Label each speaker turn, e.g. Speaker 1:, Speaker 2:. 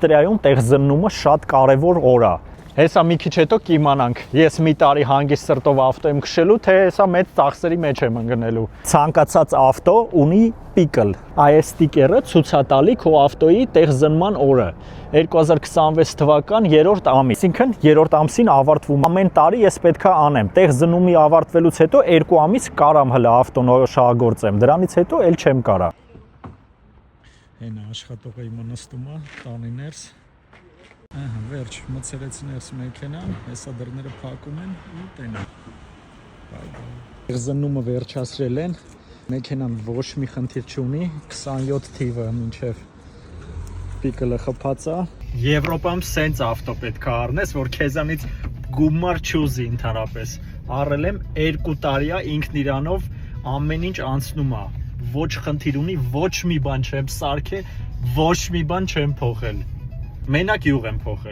Speaker 1: Ավստրիայում տեղզննումը շատ կարևոր օր է։ Հեսա մի քիչ հետո կիմանանք, ես մի տարի հանգիստ սրտով ավտո եմ քշելու, թե հեսա մեծ ծախսերի մեջ եմ ընկնելու։ Ցանկացած ավտո ունի պիկլ։ Այս ստիկերը ցույց է տալի քո ավտոյի տեղզնման օրը։ 2026 թվական 3-րդ ամիս, այսինքն 3-րդ ամսին ավարտվում։ Ամեն տարի ես պետքա անեմ։ Տեղզնումի ավարտվելուց հետո 2 ամիս կարամ հələ ավտոն շահագործեմ։ Դրանից հետո էլ չեմ կարա։ Հենա աշխատողը իմը նստում է, տանի ներս։ Ահա, վերջ, մցրեց ներս մեքենան, հեսա դռները փակում են ու տենա։ Տեղզնումը վերջացրել են, մեքենան ոչ մի խնդիր չունի, 27 թիվը մինչև պիկլը խփած է։ Եվրոպայում սենց ավտո պետք է առնես, որ քեզանից գումար չուզի ընդհանրապես։ Առել եմ 2 տարի է ինքն իրանով ամեն ինչ անցնում է։ Ոչ խնդիր ունի, ոչ մի բան չեմ սարքել, ոչ մի բան չեմ փոխել։ Մենակ յուղ եմ փոխել։